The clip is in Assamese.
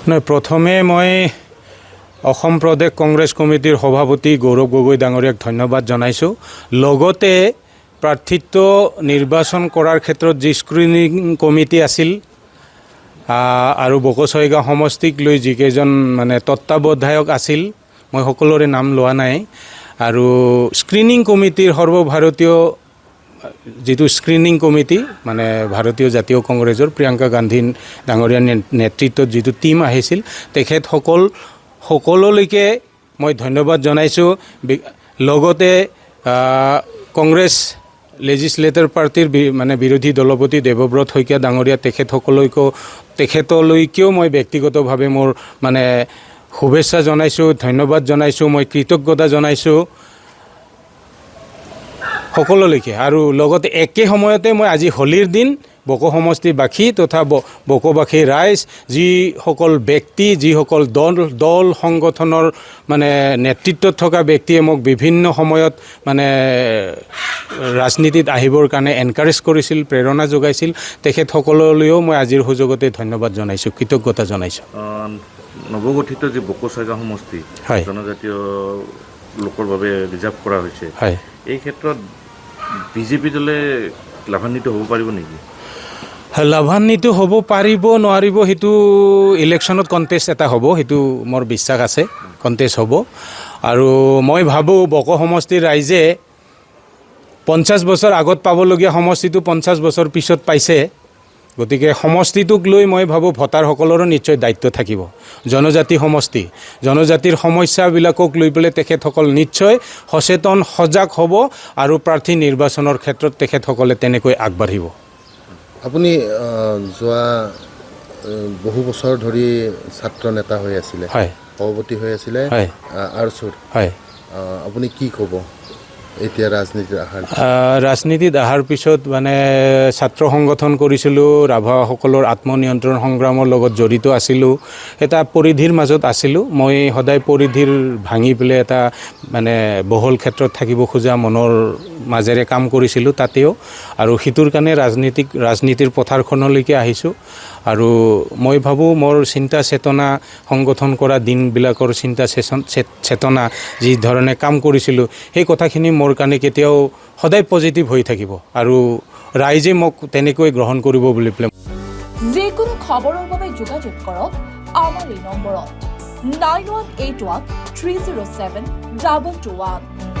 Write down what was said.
নহয়, প্ৰথমে মই অসম প্ৰদেশ কংগ্ৰেছ কমিটিৰ সভাপতি গৌৰৱ গগৈ ডাঙৰীয়াক ধন্যবাদ জনাইছোঁ। লগতে প্ৰাৰ্থিত্ব নিৰ্বাচন কৰাৰ ক্ষেত্ৰত যি স্ক্ৰিনিং কমিটি আছিল আৰু বকছয়গাঁও সমষ্টিক লৈ যিকেইজন মানে তত্ত্বাৱধায়ক আছিল, মই সকলোৰে নাম লোৱা নাই, আৰু স্ক্ৰিনিং কমিটিৰ সৰ্বভাৰতীয় যিটো স্ক্ৰিনিং কমিটি মানে ভাৰতীয় জাতীয় কংগ্ৰেছৰ প্ৰিয়ংকা গান্ধী ডাঙৰীয়াৰ নেতৃত্বত যিটো টীম আহিছিল, সকলোলৈকে মই ধন্যবাদ জনাইছোঁ। লগতে কংগ্ৰেছ লেজিছলেটৰ পাৰ্টিৰ মানে বিৰোধী দলপতি দেৱব্ৰত শইকীয়া ডাঙৰীয়া তেখেতলৈকেও মই ব্যক্তিগতভাৱে মোৰ মানে শুভেচ্ছা জনাইছোঁ, ধন্যবাদ জনাইছোঁ, মই কৃতজ্ঞতা জনাইছোঁ সকলোলৈকে। আৰু লগতে একে সময়তে মই আজি হোলীৰ দিন বকো সমষ্টিবাসী তথা বকোবাসী ৰাইজ, যিসকল ব্যক্তি, যিসকল দল সংগঠনৰ মানে নেতৃত্বত থকা ব্যক্তিয়ে মোক বিভিন্ন সময়ত মানে ৰাজনীতিত আহিবৰ কাৰণে এনকাৰেজ কৰিছিল, প্ৰেৰণা যোগাইছিল, তেখেতসকললৈও মই আজিৰ সুযোগতে ধন্যবাদ জনাইছোঁ, কৃতজ্ঞতা জনাইছোঁ। নৱগঠিত যি বকোছয়গাঁও সমষ্টি জনজাতীয় লোকৰ বাবে ৰিজাৰ্ভ কৰা হৈছে, এই ক্ষেত্ৰত বিজেপি দলে লাভান্বিত হ'ব পাৰিব নেকি? লাভান্বিত হ'ব পাৰিব নোৱাৰিব সেইটো ইলেকশ্যনত কণ্টেষ্ট এটা হ'ব, সেইটো মোৰ বিশ্বাস আছে, কণ্টেষ্ট হ'ব। আৰু মই ভাবোঁ বকো সমষ্টিৰ ৰাইজে 50 বছৰ আগত পাবলগীয়া সমষ্টিটো 50 বছৰ পিছত পাইছে। গতিকে সমষ্টিটোক লৈ মই ভাবোঁ ভোটাৰসকলৰো নিশ্চয় দায়িত্ব থাকিব। জনজাতি সমষ্টি, জনজাতিৰ সমস্যাবিলাকক লৈ পেলাই তেখেতসকল নিশ্চয় সচেতন, সজাগ হ'ব আৰু প্ৰাৰ্থী নিৰ্বাচনৰ ক্ষেত্ৰত তেখেতসকলে তেনেকৈ আগবাঢ়িব। আপুনি যোৱা বহু বছৰ ধৰি ছাত্ৰ নেতা হৈ আছিলে, সভাপতি হৈ আছিলে আৰচুৰ, আপুনি কি ক'ব এতিয়া ৰাজনীতিত অহাৰ পিছত? মানে ছাত্ৰ সংগঠন কৰিছিলোঁ, ৰাভাসকলৰ আত্মনিয়ন্ত্ৰণ সংগ্ৰামৰ লগত জড়িত আছিলোঁ, এটা পৰিধিৰ মাজত আছিলোঁ। মই সদায় পৰিধিৰ ভাঙি পেলাই এটা মানে বহল ক্ষেত্ৰত থাকিব খোজা মনৰ মাজেৰে কাম কৰিছিলোঁ তাতেও, আৰু সিটোৰ কাৰণে ৰাজনীতিৰ পথাৰখনলৈকে আহিছোঁ। আৰু মই ভাবোঁ মোৰ চিন্তা চেতনা, সংগঠন কৰা দিনবিলাকৰ চিন্তা চেতনা, যি ধৰণে কাম কৰিছিলোঁ, সেই কথাখিনি মোৰ কাৰণে কেতিয়াও সদায় পজিটিভ হৈ থাকিব আৰু ৰাইজে মোক তেনেকৈ গ্ৰহণ কৰিব বুলি পেলাই। যিকোনো খবৰৰ বাবে যোগাযোগ কৰক আমাৰ এই নম্বৰত 9181 307 2221।